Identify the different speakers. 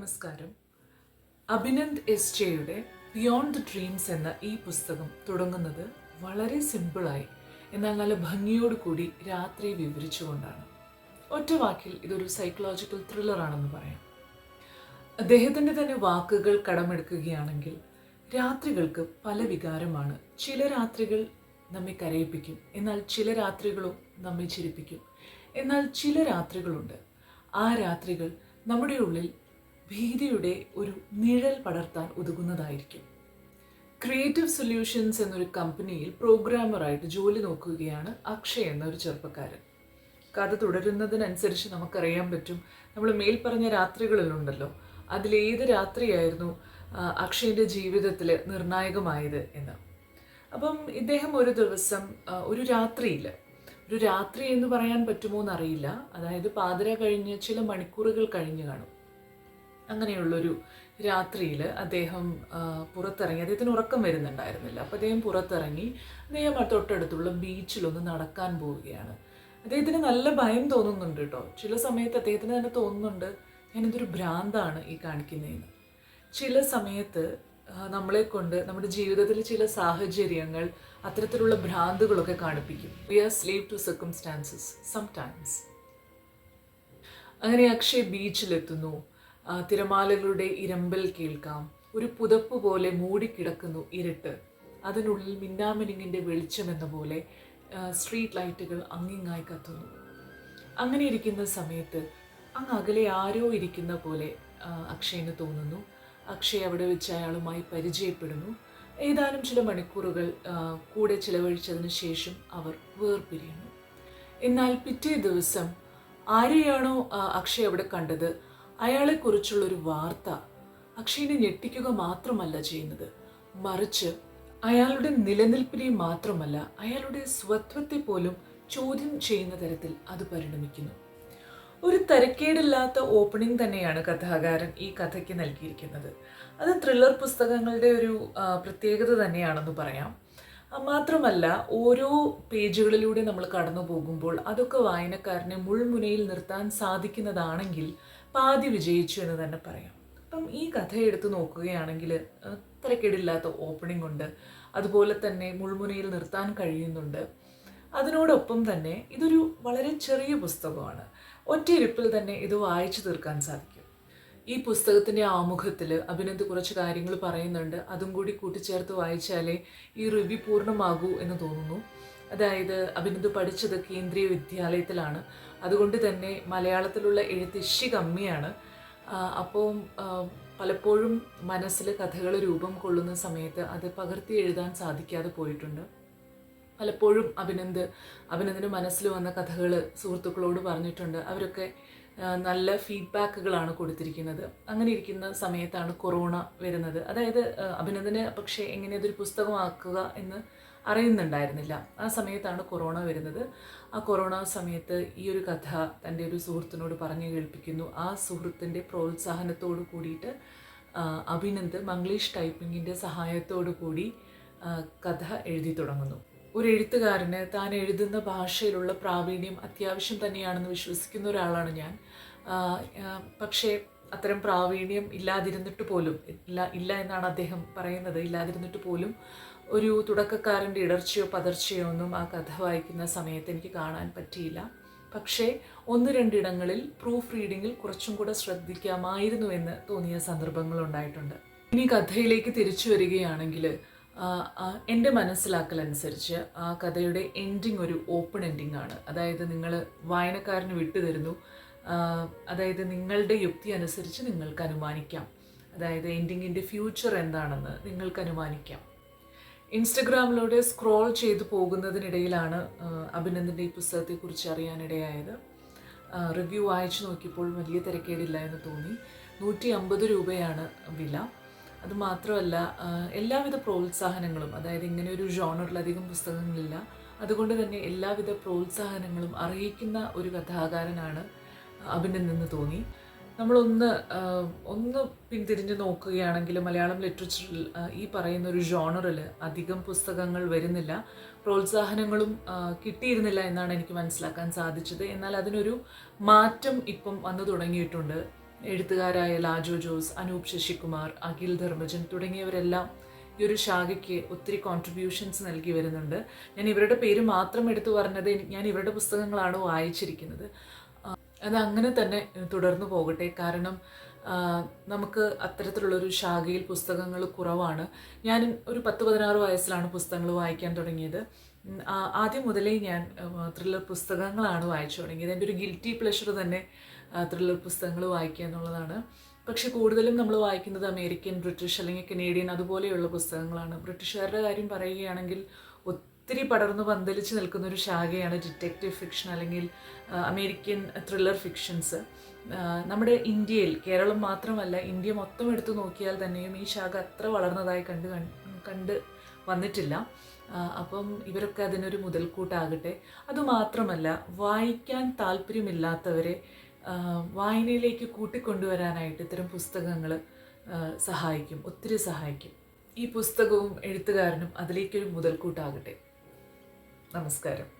Speaker 1: നമസ്കാരം. അഭിനന്ദ് എസ് ജെയുടെ beyond the dreams എന്ന ഈ പുസ്തകം തുടങ്ങുന്നത് വളരെ സിമ്പിളായി എന്നാൽ നല്ല ഭംഗിയോട് കൂടി രാത്രി വിവരിച്ചുകൊണ്ടാണ്. ഒറ്റ വാക്കിൽ ഇതൊരു സൈക്കോളജിക്കൽ ത്രില്ലറാണെന്ന് പറയാം. അദ്ദേഹത്തിൻ്റെ തന്നെ വാക്കുകൾ കടമെടുക്കുകയാണെങ്കിൽ രാത്രികൾക്ക് പല വികാരമാണ്. ചില രാത്രികൾ നമ്മെ കരയിപ്പിക്കും, എന്നാൽ ചില രാത്രികളും നമ്മെ ചിരിപ്പിക്കും. എന്നാൽ ചില രാത്രികളുണ്ട്, ആ രാത്രികൾ നമ്മുടെ ഉള്ളിൽ ഭീതിയുടെ ഒരു നിഴൽ പടർത്താൻ ഉതകുന്നതായിരിക്കും. ക്രിയേറ്റീവ് സൊല്യൂഷൻസ് എന്നൊരു കമ്പനിയിൽ പ്രോഗ്രാമറായിട്ട് ജോലി നോക്കുകയാണ് അക്ഷയ് എന്നൊരു ചെറുപ്പക്കാരൻ. കഥ തുടരുന്നതിനനുസരിച്ച് നമുക്കറിയാൻ പറ്റും, നമ്മൾ മേൽപ്പറഞ്ഞ രാത്രികളിലുണ്ടല്ലോ, അതിലേത് രാത്രിയായിരുന്നു അക്ഷയിൻ്റെ ജീവിതത്തിൽ നിർണായകമായത് എന്ന്. അപ്പം ഇദ്ദേഹം ഒരു ദിവസം ഒരു രാത്രി എന്ന് പറയാൻ പറ്റുമോ എന്നറിയില്ല, അതായത് പാതിര കഴിഞ്ഞ് ചില മണിക്കൂറുകൾ കഴിഞ്ഞ് കാണും. അങ്ങനെയുള്ളൊരു രാത്രിയിൽ അദ്ദേഹം പുറത്തിറങ്ങി. അദ്ദേഹത്തിന് ഉറക്കം വരുന്നുണ്ടായിരുന്നില്ല. അപ്പോൾ അദ്ദേഹം പുറത്തിറങ്ങി അദ്ദേഹം തൊട്ടടുത്തുള്ള ബീച്ചിലൊന്ന് നടക്കാൻ പോവുകയാണ്. അദ്ദേഹത്തിന് നല്ല ഭയം തോന്നുന്നുണ്ട് കേട്ടോ. ചില സമയത്ത് അദ്ദേഹത്തിന് തന്നെ തോന്നുന്നുണ്ട്, ഞാനിതൊരു ഭ്രാന്താണ് ഈ കാണിക്കുന്നതെന്ന്. ചില സമയത്ത് നമ്മളെ കൊണ്ട് നമ്മുടെ ജീവിതത്തിൽ ചില സാഹചര്യങ്ങൾ അത്തരത്തിലുള്ള ഭ്രാന്തുകളൊക്കെ കാണിപ്പിക്കും. We are slave to circumstances sometimes. അങ്ങനെ അക്ഷയ് ബീച്ചിലെത്തുന്നു. തിരമാലകളുടെ ഇരമ്പൽ കേൾക്കാം. ഒരു പുതപ്പ് പോലെ മൂടിക്കിടക്കുന്നു ഇരുട്ട്. അതിനുള്ളിൽ മിന്നാമിനുങ്ങിൻ്റെ വെളിച്ചം എന്ന പോലെ സ്ട്രീറ്റ് ലൈറ്റുകൾ അങ്ങിങ്ങായി കത്തുന്നു. അങ്ങനെ ഇരിക്കുന്ന സമയത്ത് അങ്ങ് അകലെ ആരോ ഇരിക്കുന്ന പോലെ അക്ഷയ്ന് തോന്നുന്നു. അക്ഷയ് അവിടെ വെച്ച് അയാളുമായി പരിചയപ്പെടുന്നു. ഏതാനും ചില മണിക്കൂറുകൾ കൂടെ ചിലവഴിച്ചതിന് ശേഷം അവർ വേർപിരിയുന്നു. എന്നാൽ പിറ്റേ ദിവസം ആരെയാണോ അക്ഷയ് അവിടെ കണ്ടത്, അയാളെക്കുറിച്ചുള്ളൊരു വാർത്ത അക്ഷയിനെ ഞെട്ടിക്കുക മാത്രമല്ല ചെയ്യുന്നത്, മറിച്ച് അയാളുടെ നിലനിൽപ്പിനെ മാത്രമല്ല അയാളുടെ സ്വത്വത്തെ പോലും ചോദ്യം ചെയ്യുന്ന തരത്തിൽ അത് പരിണമിക്കുന്നു. ഒരു തരക്കേടില്ലാത്ത ഓപ്പണിംഗ് തന്നെയാണ് കഥാകാരൻ ഈ കഥയ്ക്ക് നൽകിയിരിക്കുന്നത്. അത് ത്രില്ലർ പുസ്തകങ്ങളുടെ ഒരു പ്രത്യേകത തന്നെയാണെന്ന് പറയാം. മാത്രമല്ല, ഓരോ പേജുകളിലൂടെ നമ്മൾ കടന്നു പോകുമ്പോൾ അതൊക്കെ വായനക്കാരനെ മുൾമുനയിൽ നിർത്താൻ സാധിക്കുന്നതാണെങ്കിൽ പാതി വിജയിച്ചു എന്ന് തന്നെ പറയാം. അപ്പം ഈ കഥ എടുത്ത് നോക്കുകയാണെങ്കിൽ തരക്കേടില്ലാത്ത ഓപ്പണിംഗ് ഉണ്ട്, അതുപോലെ തന്നെ മുൾമുനയിൽ നിർത്താൻ കഴിയുന്നുണ്ട്. അതിനോടൊപ്പം തന്നെ ഇതൊരു വളരെ ചെറിയ പുസ്തകമാണ്. ഒറ്റയിരുപ്പിൽ തന്നെ ഇത് വായിച്ചു തീർക്കാൻ സാധിക്കും. ഈ പുസ്തകത്തിൻ്റെ ആമുഖത്തിൽ അഭിനന്ദ് കുറച്ച് കാര്യങ്ങൾ പറയുന്നുണ്ട്. അതും കൂടി കൂട്ടിച്ചേർത്ത് വായിച്ചാലേ ഈ റിവ്യൂ പൂർണ്ണമാകൂ എന്ന് തോന്നുന്നു. അതായത് അഭിനന്ദ് പഠിച്ചത് കേന്ദ്രീയ വിദ്യാലയത്തിലാണ്, അതുകൊണ്ട് തന്നെ മലയാളത്തിലുള്ള എഴുത്ത് ഇശി കമ്മിയാണ്. അപ്പോൾ പലപ്പോഴും മനസ്സിൽ കഥകൾ രൂപം കൊള്ളുന്ന സമയത്ത് അത് പകർത്തി എഴുതാൻ സാധിക്കാതെ പോയിട്ടുണ്ട്. പലപ്പോഴും അഭിനന്ദിന് മനസ്സിൽ വന്ന കഥകൾ സുഹൃത്തുക്കളോട് പറഞ്ഞിട്ടുണ്ട്. അവരൊക്കെ നല്ല ഫീഡ്ബാക്കുകളാണ് കൊടുത്തിരിക്കുന്നത്. അങ്ങനെ ഇരിക്കുന്ന സമയത്താണ് കൊറോണ വരുന്നത്. അതായത് അഭിനന്ദിന് പക്ഷേ എങ്ങനെ അതൊരു പുസ്തകമാക്കുക എന്ന് അറിയുന്നുണ്ടായിരുന്നില്ല. ആ സമയത്താണ് കൊറോണ വരുന്നത്. ആ കൊറോണ സമയത്ത് ഈ ഒരു കഥ തൻ്റെ ഒരു സുഹൃത്തിനോട് പറഞ്ഞു കേൾപ്പിക്കുന്നു. ആ സുഹൃത്തിൻ്റെ പ്രോത്സാഹനത്തോട് കൂടിയിട്ട് അഭിനന്ദ് മംഗ്ലീഷ് ടൈപ്പിങ്ങിൻ്റെ സഹായത്തോടു കൂടി കഥ എഴുതി തുടങ്ങുന്നു. ഒരു എഴുത്തുകാരന് താൻ എഴുതുന്ന ഭാഷയിലുള്ള പ്രാവീണ്യം അത്യാവശ്യം തന്നെയാണെന്ന് വിശ്വസിക്കുന്ന ഒരാളാണ് ഞാൻ. പക്ഷേ അത്തരം പ്രാവീണ്യം ഇല്ലാതിരുന്നിട്ട് പോലും ഇല്ല എന്നാണ് അദ്ദേഹം പറയുന്നത്. ഇല്ലാതിരുന്നിട്ട് പോലും ഒരു തുടക്കക്കാരൻ്റെ ഇടർച്ചയോ പതർച്ചയോ ഒന്നും ആ കഥ വായിക്കുന്ന സമയത്ത് എനിക്ക് കാണാൻ പറ്റിയില്ല. പക്ഷേ 1-2 ഇടങ്ങളിൽ പ്രൂഫ് റീഡിങ്ങിൽ കുറച്ചും കൂടെ ശ്രദ്ധിക്കാമായിരുന്നു എന്ന് തോന്നിയ സന്ദർഭങ്ങളുണ്ടായിട്ടുണ്ട്. ഇനി കഥയിലേക്ക് തിരിച്ചു വരികയാണെങ്കിൽ എൻ്റെ മനസ്സിലാക്കലനുസരിച്ച് ആ കഥയുടെ എൻഡിങ് ഒരു ഓപ്പൺ എൻഡിങ് ആണ്. അതായത് നിങ്ങൾ വായനക്കാരന് വിട്ടുതരുന്നു. അതായത് നിങ്ങളുടെ യുക്തി അനുസരിച്ച് നിങ്ങൾക്ക് അനുമാനിക്കാം. അതായത് എൻഡിങ്ങിൻ്റെ ഫ്യൂച്ചർ എന്താണെന്ന് നിങ്ങൾക്ക് അനുമാനിക്കാം. ഇൻസ്റ്റഗ്രാമിലൂടെ സ്ക്രോൾ ചെയ്തു പോകുന്നതിനിടയിലാണ് അഭിനന്ദിൻ്റെ ഈ പുസ്തകത്തെക്കുറിച്ച് അറിയാനിടയായത്. റിവ്യൂ വായിച്ചു നോക്കിയപ്പോൾ വലിയ തിരക്കേടില്ല എന്ന് തോന്നി. 150 രൂപയാണ് വില. അതുമാത്രമല്ല, എല്ലാവിധ പ്രോത്സാഹനങ്ങളും, അതായത് ഇങ്ങനെ ഒരു ജോണറിലധികം പുസ്തകങ്ങളില്ല, അതുകൊണ്ട് തന്നെ എല്ലാവിധ പ്രോത്സാഹനങ്ങളും അറിയിക്കുന്ന ഒരു കഥാകാരനാണ് അഭിനന്ദ് എന്ന് തോന്നി. നമ്മളൊന്ന് പിന്തിരിഞ്ഞ് നോക്കുകയാണെങ്കിൽ മലയാളം ലിറ്ററേച്ചറിൽ ഈ പറയുന്ന ഒരു ജോണറിൽ അധികം പുസ്തകങ്ങൾ വരുന്നില്ല, പ്രോത്സാഹനങ്ങളും കിട്ടിയിരുന്നില്ല എന്നാണ് എനിക്ക് മനസ്സിലാക്കാൻ സാധിച്ചത്. എന്നാൽ അതിനൊരു മാറ്റം ഇപ്പം വന്നു തുടങ്ങിയിട്ടുണ്ട്. എഴുത്തുകാരായ ലാജോ ജോസ്, അനൂപ് ശശികുമാർ, അഖിൽ ധർമ്മജൻ തുടങ്ങിയവരെല്ലാം ഈ ഒരു ശാഖയ്ക്ക് ഒത്തിരി കോൺട്രിബ്യൂഷൻസ് നൽകി വരുന്നുണ്ട്. ഞാൻ ഇവരുടെ പേര് മാത്രം എടുത്തു പറഞ്ഞത് ഞാൻ ഇവരുടെ പുസ്തകങ്ങളാണ് വായിച്ചിരിക്കുന്നത്. അത് അങ്ങനെ തന്നെ തുടർന്നു പോകട്ടെ. കാരണം നമുക്ക് അത്തരത്തിലുള്ളൊരു ശാഖയിൽ പുസ്തകങ്ങൾ കുറവാണ്. ഞാൻ ഒരു 10-16 വയസ്സിലാണ് പുസ്തകങ്ങൾ വായിക്കാൻ തുടങ്ങിയത്. ആദ്യം മുതലേ ഞാൻ ത്രില്ലർ പുസ്തകങ്ങളാണ് വായിച്ചു തുടങ്ങിയത്. എൻ്റെ ഒരു ഗിൽറ്റി പ്ലഷർ തന്നെ ത്രില്ലർ പുസ്തകങ്ങൾ വായിക്കുക എന്നുള്ളതാണ്. പക്ഷെ കൂടുതലും നമ്മൾ വായിക്കുന്നത് അമേരിക്കൻ, ബ്രിട്ടീഷ് അല്ലെങ്കിൽ കനേഡിയൻ അതുപോലെയുള്ള പുസ്തകങ്ങളാണ്. ബ്രിട്ടീഷുകാരുടെ കാര്യം പറയുകയാണെങ്കിൽ ഒത്തിരി പടർന്നു പന്തലിച്ച് നിൽക്കുന്ന ഒരു ശാഖയാണ് ഡിറ്റക്റ്റീവ് ഫിക്ഷൻ അല്ലെങ്കിൽ അമേരിക്കൻ ത്രില്ലർ ഫിക്ഷൻസ്. നമ്മുടെ ഇന്ത്യയിൽ, കേരളം മാത്രമല്ല ഇന്ത്യ മൊത്തം എടുത്തു നോക്കിയാൽ തന്നെയും ഈ ശാഖ അത്ര വളർന്നതായി കണ്ട് വന്നിട്ടില്ല. അപ്പം ഇവരൊക്കെ അതിനൊരു മുതൽക്കൂട്ടാകട്ടെ. അതുമാത്രമല്ല, വായിക്കാൻ താല്പര്യമില്ലാത്തവരെ വായനയിലേക്ക് കൂട്ടിക്കൊണ്ടുവരാനായിട്ട് ഇത്തരം പുസ്തകങ്ങൾ സഹായിക്കും, ഒത്തിരി സഹായിക്കും. ഈ പുസ്തകവും എഴുത്തുകാരനും അതിലേക്കൊരു മുതൽക്കൂട്ടാകട്ടെ. നമസ്കാരം.